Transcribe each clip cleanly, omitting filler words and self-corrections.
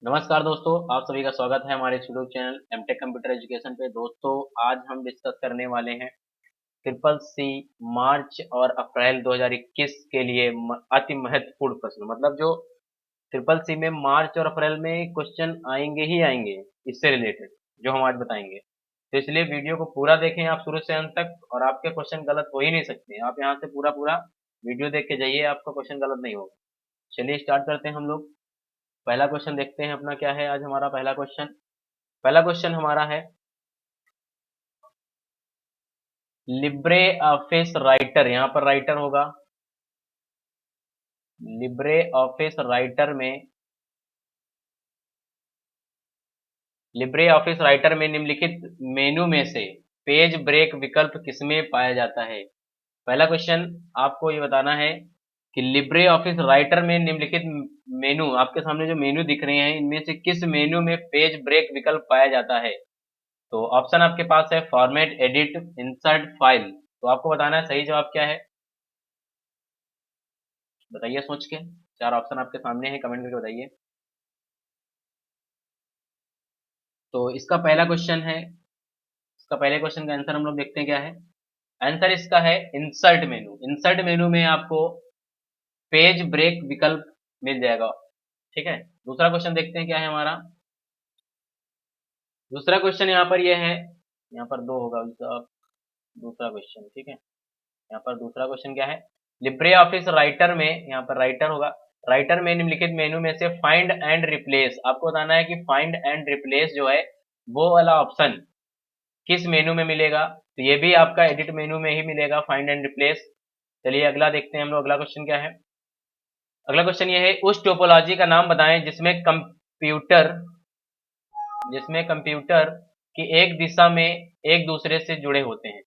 नमस्कार दोस्तों, आप सभी का स्वागत है हमारे YouTube channel MTech computer education पे। दोस्तों, आज हम डिस्कस करने वाले हैं ट्रिपल सी मार्च और अप्रैल 2021 के लिए अति महत्वपूर्ण प्रश्न। मतलब जो ट्रिपल सी में मार्च और अप्रैल में क्वेश्चन आएंगे ही आएंगे इससे रिलेटेड, जो हम आज बताएंगे। तो इसलिए वीडियो को पूरा देखें आप शुरू से अंत तक, और आपके क्वेश्चन गलत हो ही नहीं सकते। आप यहाँ से पूरा पूरा वीडियो देख के जाइए, आपका क्वेश्चन गलत नहीं होगा। चलिए स्टार्ट करते हैं हम लोग। पहला क्वेश्चन देखते हैं अपना क्या है आज हमारा पहला क्वेश्चन हमारा है लिब्रे ऑफिस राइटर। यहाँ पर राइटर होगा। लिब्रे ऑफिस राइटर में निम्नलिखित मेनू में से पेज ब्रेक विकल्प किसमें पाया जाता है। पहला क्वेश्चन आपको ये बताना है कि लिब्रे ऑफिस राइटर में निम्नलिखित मेनू, आपके सामने जो मेनू दिख रहे हैं, इनमें से किस मेनू में पेज ब्रेक विकल्प पाया जाता है। तो ऑप्शन आपके पास है फॉर्मेट, एडिट, इंसर्ट, फाइल। तो आपको बताना है सही जवाब क्या है। बताइए सोच के। चार ऑप्शन आपके सामने है, कमेंट करके बताइए। तो इसका पहला क्वेश्चन है, इसका पहले क्वेश्चन का आंसर हम लोग देखते हैं क्या है। आंसर इसका है इंसर्ट मेनू। इंसर्ट मेनू में आपको पेज ब्रेक विकल्प मिल जाएगा। ठीक है, दूसरा क्वेश्चन देखते हैं क्या है हमारा। दूसरा क्वेश्चन यहाँ पर यह है, यहाँ पर दो होगा उसका दूसरा क्वेश्चन। ठीक है, यहाँ पर दूसरा क्वेश्चन क्या है। लिब्रे ऑफिस राइटर में, यहाँ पर राइटर होगा, राइटर में निम्नलिखित मेनू में से फाइंड एंड रिप्लेस, आपको बताना है कि फाइंड एंड रिप्लेस जो है वो वाला ऑप्शन किस मेनू में मिलेगा। तो ये भी आपका एडिट मेनू में ही मिलेगा, फाइंड एंड रिप्लेस। चलिए अगला देखते हैं हम लोग। अगला क्वेश्चन क्या है। अगला क्वेश्चन ये है, उस टोपोलॉजी का नाम बताएं जिसमें कंप्यूटर की एक दिशा में एक दूसरे से जुड़े होते हैं।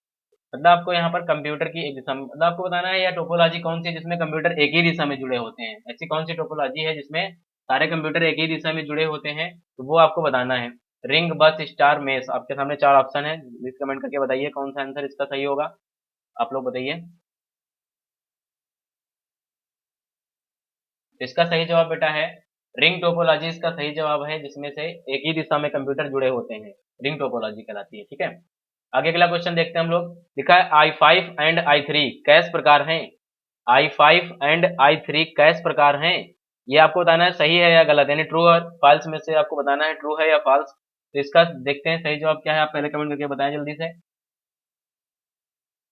मतलब आपको यहाँ पर कंप्यूटर की एक दिशा में, मतलब आपको बताना है यह टोपोलॉजी कौन सी है जिसमें कंप्यूटर एक ही दिशा में जुड़े होते हैं। ऐसी कौन सी टोपोलॉजी है जिसमें सारे कंप्यूटर एक ही दिशा में जुड़े होते हैं, तो वो आपको बताना है। रिंग, बस, स्टार, मेस। आपके सामने चार ऑप्शन है, प्लीज कमेंट करके बताइए कौन सा आंसर इसका सही होगा। आप लोग बताइए। इसका सही जवाब बेटा है रिंग टोपोलॉजी। इसका सही जवाब है जिसमें से एक ही दिशा में कंप्यूटर जुड़े होते हैं, रिंग टोपोलॉजी कहलाती है। ठीक है, आगे अगला क्वेश्चन देखते हैं हम लोग। लिखा है i5 एंड i3 कैश प्रकार हैं। i5 एंड i3 कैश प्रकार हैं। ये आपको बताना है सही है या गलत, यानी ट्रू और फॉल्स में से आपको बताना है ट्रू है या फॉल्स। तो इसका देखते हैं सही जवाब क्या है, आप पहले कमेंट करके बताएं जल्दी से।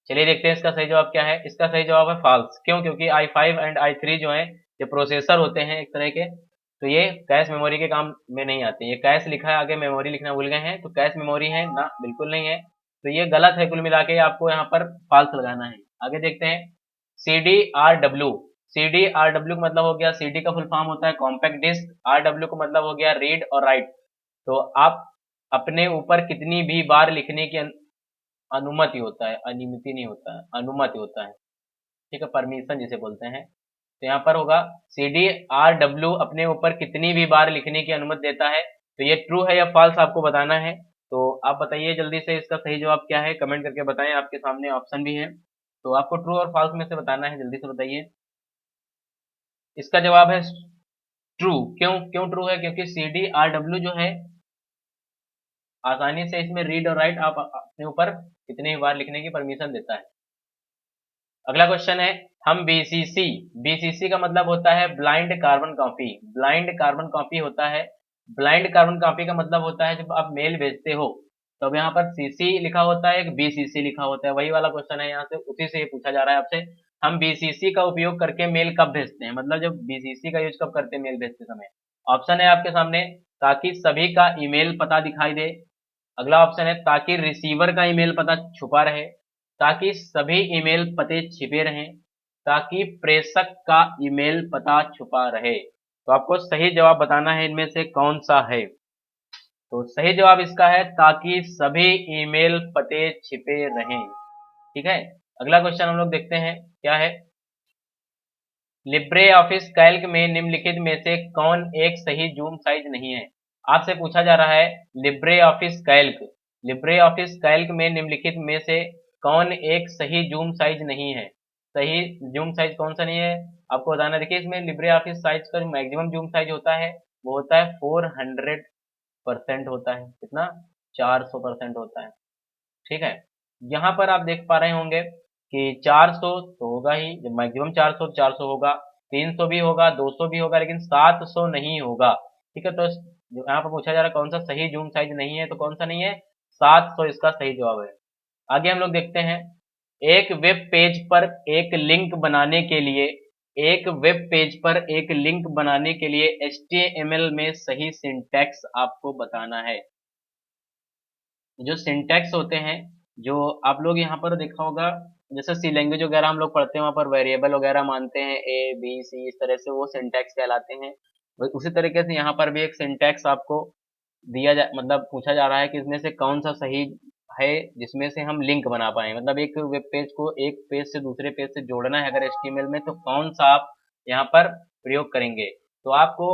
चलिए देखते हैं इसका सही जवाब क्या है। इसका सही जवाब है फॉल्स। क्यों? क्योंकि i5 एंड i3 जो है ये प्रोसेसर होते हैं एक तरह के, तो ये कैश मेमोरी के काम में नहीं आते। ये कैश लिखा है आगे, मेमोरी लिखना भूल गए हैं, तो कैश मेमोरी है ना, बिल्कुल नहीं है। तो ये गलत है। कुल मिला के आपको यहाँ पर फॉल्स लगाना है। आगे देखते हैं। CDRW। CDRW का मतलब हो गया, CD का फुल फॉर्म होता है कॉम्पैक्ट डिस्क, RW का मतलब हो गया रीड और राइट। तो आप अपने ऊपर कितनी भी बार लिखने की अनुमति होता है, अनुमति नहीं होता है, अनुमति होता है। ठीक है, परमिशन जिसे बोलते हैं। तो यहाँ पर होगा CDRW अपने ऊपर कितनी भी बार लिखने की अनुमति देता है। तो ये ट्रू है या फॉल्स आपको बताना है। तो आप बताइए जल्दी से इसका सही जवाब क्या है, कमेंट करके बताएं। आपके सामने ऑप्शन भी है, तो आपको ट्रू और फॉल्स में से बताना है, जल्दी से बताइए। इसका जवाब है ट्रू। क्यों क्यों ट्रू है? क्योंकि CDRW जो है आसानी से इसमें रीड और राइट आप अपने ऊपर कितनी बार लिखने की परमिशन देता है। अगला क्वेश्चन है, हम बीसीसी का मतलब होता है blind carbon copy. Blind carbon copy होता है, ब्लाइंड कार्बन कॉपी का मतलब होता है जब आप मेल भेजते हो तो अब यहाँ पर सीसी लिखा होता है, एक बीसीसी लिखा होता है। वही वाला क्वेश्चन है यहाँ से, उसी से ये पूछा जा रहा है आपसे। हम बीसीसी का उपयोग करके मेल कब भेजते हैं, मतलब जब बीसीसी का यूज कब करते हैं मेल भेजते समय। ऑप्शन है आपके सामने, ताकि सभी का ईमेल पता दिखाई दे। अगला ऑप्शन है ताकि रिसीवर का ईमेल पता छुपा रहे, ताकि सभी ईमेल पते छिपे रहें, ताकि प्रेषक का ईमेल पता छुपा रहे। तो आपको सही जवाब बताना है इनमें से कौन सा है। तो सही जवाब इसका है ताकि सभी ईमेल पते छिपे रहें। ठीक है, अगला क्वेश्चन हम लोग देखते हैं क्या है। लिब्रे ऑफिस कैल्क में निम्नलिखित में से कौन एक सही जूम साइज नहीं है। आपसे पूछा जा रहा है Libre office Calc, Libre office Calc में निम्नलिखित में से कौन एक सही जूम साइज नहीं है। सही जूम साइज कौन सा नहीं है आपको बताना है। देखिए इसमें लिब्रे ऑफिस साइज का मैक्सिमम जूम साइज होता है वो होता है 400% होता है। कितना? 400% होता है। ठीक है। यहाँ पर आप देख पा रहे होंगे कि 400 तो होगा ही, जब मैक्सिमम 400 400 होगा, 300 भी होगा, 200 भी होगा, लेकिन 700 नहीं होगा। ठीक है, तो यहाँ पर पूछा जा रहा है कौन सा सही जूम साइज नहीं है, तो कौन सा नहीं है? 700 इसका सही जवाब है। आगे हम लोग देखते हैं, एक वेब पेज पर एक लिंक बनाने के लिए एक वेब पेज पर एक लिंक बनाने के लिए HTML में सही सिंटैक्स आपको बताना है। जो सिंटैक्स होते हैं, जो आप लोग यहाँ पर देखा होगा, जैसे सी लैंग्वेज वगैरह हम लोग पढ़ते हैं, वहाँ पर वेरिएबल वगैरह मानते हैं A B C, इस तरह से वो सिंटैक्स कहलाते हैं। उसी तरीके से यहाँ पर भी एक सिंटैक्स आपको दिया जा मतलब पूछा जा रहा है कि इसमें से कौन सा सही है जिसमें से हम लिंक बना पाए, मतलब एक वेब पेज को एक पेज से दूसरे पेज से जोड़ना है अगर HTML में, तो कौन सा आप यहाँ पर प्रयोग करेंगे। तो आपको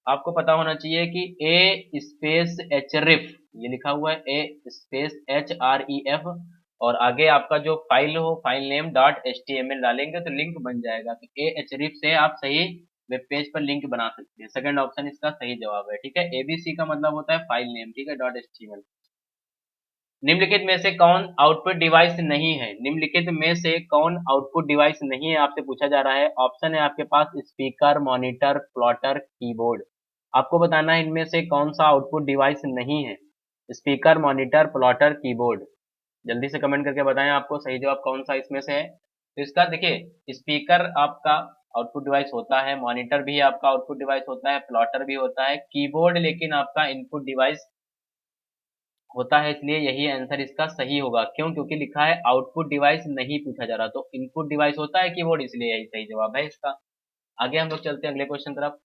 आपको पता होना चाहिए कि A स्पेस href, ये लिखा हुआ है A स्पेस HREF, और आगे आपका जो फाइल हो, फाइल नेम .html डालेंगे तो लिंक बन जाएगा। तो A href से आप सही वेब पेज पर लिंक बना सकते हैं। सेकंड ऑप्शन इसका सही जवाब है। ठीक है, ABC का मतलब होता है फाइल नेम। ठीक है, .html। निम्नलिखित में से कौन आउटपुट डिवाइस नहीं है? निम्नलिखित में से कौन आउटपुट डिवाइस नहीं है, आपसे पूछा जा रहा है। ऑप्शन है आपके पास स्पीकर, मॉनिटर, प्लॉटर, कीबोर्ड। आपको बताना है इनमें से कौन सा आउटपुट डिवाइस नहीं है। Speaker, monitor, plotter, keyboard. जल्दी से कमेंट करके बताएं आपको सही जवाब कौन सा इसमें से है। तो इसका देखिए, स्पीकर आपका आउटपुट डिवाइस होता है, मॉनिटर भी आपका आउटपुट डिवाइस होता है, प्लॉटर भी होता है, कीबोर्ड लेकिन आपका इनपुट डिवाइस होता है, इसलिए यही आंसर इसका सही होगा। क्यों? क्योंकि लिखा है आउटपुट डिवाइस नहीं पूछा जा रहा, तो इनपुट डिवाइस होता है कीबोर्ड, इसलिए यही सही जवाब है इसका। आगे हम लोग चलते हैं अगले क्वेश्चन तरफ।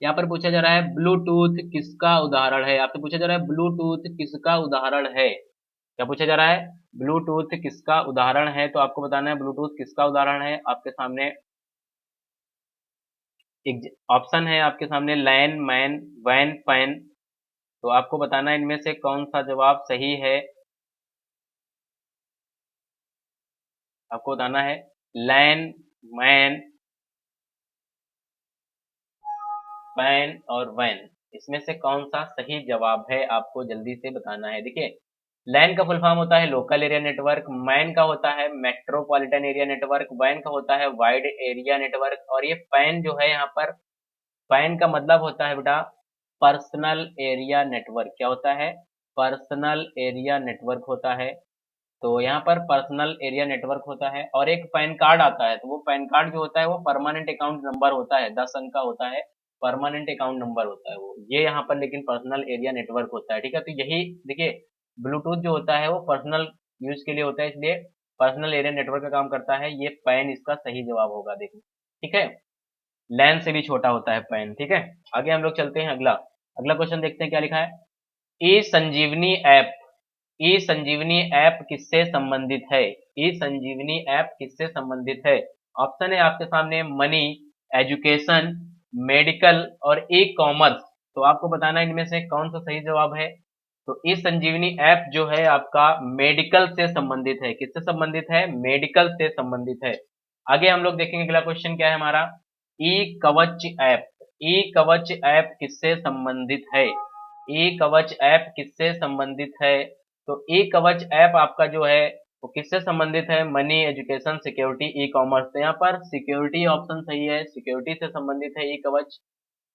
यहाँ पर पूछा जा रहा है ब्लूटूथ किसका उदाहरण है। आपसे पूछा जा रहा है ब्लूटूथ किसका उदाहरण है। क्या पूछा जा रहा है? ब्लूटूथ किसका उदाहरण है, तो आपको बताना है ब्लूटूथ किसका उदाहरण है। आपके सामने एक ऑप्शन है, आपके सामने लैन, मैन, वैन, पैन। तो आपको बताना है इनमें से कौन सा जवाब सही है। आपको बताना है लैन, मैन, पैन और वैन, इसमें से कौन सा सही जवाब है, आपको जल्दी से बताना है। देखिए, लैन का फुल फॉर्म होता है लोकल एरिया नेटवर्क, मैन का होता है मेट्रोपॉलिटन एरिया नेटवर्क, वैन का होता है वाइड एरिया नेटवर्क, और ये पैन जो है यहाँ पर, पैन का मतलब होता है बेटा पर्सनल एरिया नेटवर्क। क्या होता है? पर्सनल एरिया नेटवर्क होता है। तो यहाँ पर पर्सनल एरिया नेटवर्क होता है, और एक पैन कार्ड आता है, तो वो पैन कार्ड जो होता है वो परमानेंट अकाउंट नंबर होता है, 10 अंक का होता है, परमानेंट अकाउंट नंबर होता है वो, ये यहाँ पर लेकिन पर्सनल एरिया नेटवर्क होता है। ठीक है, तो यही देखिए, ब्लूटूथ जो होता है वो पर्सनल यूज के लिए होता है, इसलिए पर्सनल एरिया नेटवर्क का काम करता है। ये पैन इसका सही जवाब होगा। देखिए, ठीक है, लैन से भी छोटा होता है पैन। ठीक है, आगे हम लोग चलते हैं, अगला अगला क्वेश्चन देखते हैं क्या लिखा है। ई संजीवनी ऐप ई संजीवनी ऐप किससे संबंधित है? ई संजीवनी ऐप किससे संबंधित है? ऑप्शन है आपके सामने मनी, एजुकेशन, मेडिकल और ई कॉमर्स। तो आपको बताना है इनमें से कौन सा सही जवाब है। तो ई संजीवनी ऐप जो है आपका मेडिकल से संबंधित है। किससे संबंधित है? मेडिकल से संबंधित है। आगे हम लोग देखेंगे अगला क्वेश्चन क्या है हमारा। ई कवच ऐप ई कवच ऐप किससे संबंधित है? ई कवच ऐप किससे संबंधित है? तो ई कवच ऐप आपका जो है वो किससे संबंधित है? Money, education, security, e commerce. तो यहाँ पर सिक्योरिटी ऑप्शन सही है, सिक्योरिटी से संबंधित है ई कवच।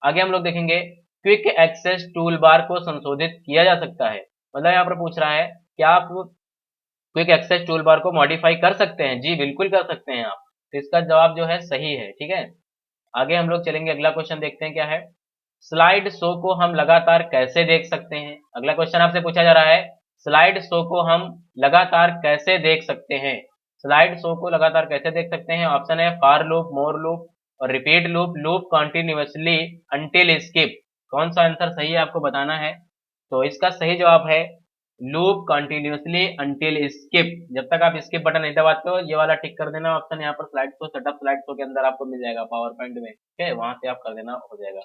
आगे हम लोग देखेंगे, क्विक एक्सेस टूल बार को संशोधित किया जा सकता है। मतलब यहाँ पर पूछ रहा है क्या आप क्विक एक्सेस टूल बार को मॉडिफाई कर सकते हैं? जी बिल्कुल कर सकते हैं आप। तो इसका जवाब जो है सही है। ठीक है, आगे हम लोग चलेंगे, अगला क्वेश्चन देखते हैं क्या है। स्लाइड शो को हम लगातार कैसे देख सकते हैं? अगला क्वेश्चन आपसे पूछा जा रहा है, स्लाइड शो को हम लगातार कैसे देख सकते हैं? स्लाइड शो को लगातार कैसे देख सकते हैं? ऑप्शन है फॉर लूप, मोर लूप और repeat loop, loop continuously until skip. कौन सा आंसर सही है आपको बताना है। तो इसका सही जवाब है लूप कंटिन्यूअसली अंटिल स्किप। जब तक आप स्किप बटन नहीं दबाते हो, ये वाला टिक कर देना ऑप्शन यहाँ पर slide show, setup slide show के अंदर आपको मिल जाएगा पावर पॉइंट में। ठीक है, वहां से आप कर देना, हो जाएगा।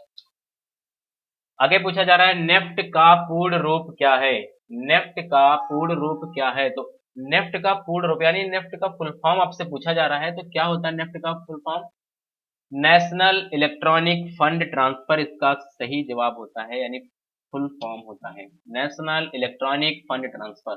आगे पूछा जा रहा है नेफ्ट का पूर्ण रूप क्या है? नेफ्ट का पूर्ण रूप क्या है? तो नेफ्ट का पूर्ण रूप यानी नेफ्ट का फुल फॉर्म आपसे पूछा जा रहा है, तो क्या होता है नेफ्ट का full form? National electronic fund transfer इसका सही जवाब होता है, यानी फुल फॉर्म होता है नेशनल इलेक्ट्रॉनिक फंड ट्रांसफर।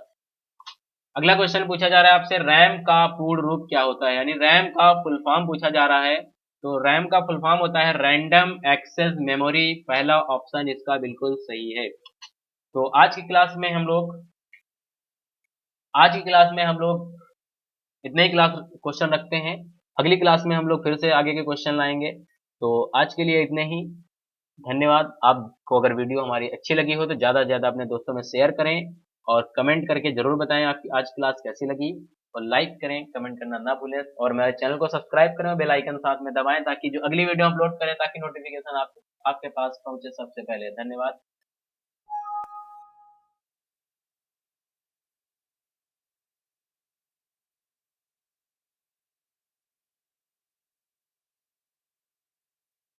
अगला क्वेश्चन पूछा जा रहा है आपसे, रैम का पूर्ण रूप क्या होता है, यानी रैम का फुल फॉर्म पूछा जा रहा है। तो रैम का फुल फॉर्म होता है रैंडम एक्सेस मेमोरी, पहला ऑप्शन इसका बिल्कुल सही है। तो आज की क्लास में हम लोग इतने ही क्लास क्वेश्चन रखते हैं। अगली क्लास में हम लोग फिर से आगे के क्वेश्चन लाएंगे। तो आज के लिए इतने ही। धन्यवाद। आपको अगर वीडियो हमारी अच्छी लगी हो तो ज़्यादा से ज़्यादा अपने दोस्तों में शेयर करें और कमेंट करके ज़रूर बताएं आपकी आज क्लास कैसी लगी, और लाइक करें, कमेंट करना ना भूलें, और मेरे चैनल को सब्सक्राइब करें और बेल आइकन साथ में दबाएं ताकि जो अगली वीडियो अपलोड करें ताकि नोटिफिकेशन आपके पास पहुंचे सबसे पहले। धन्यवाद।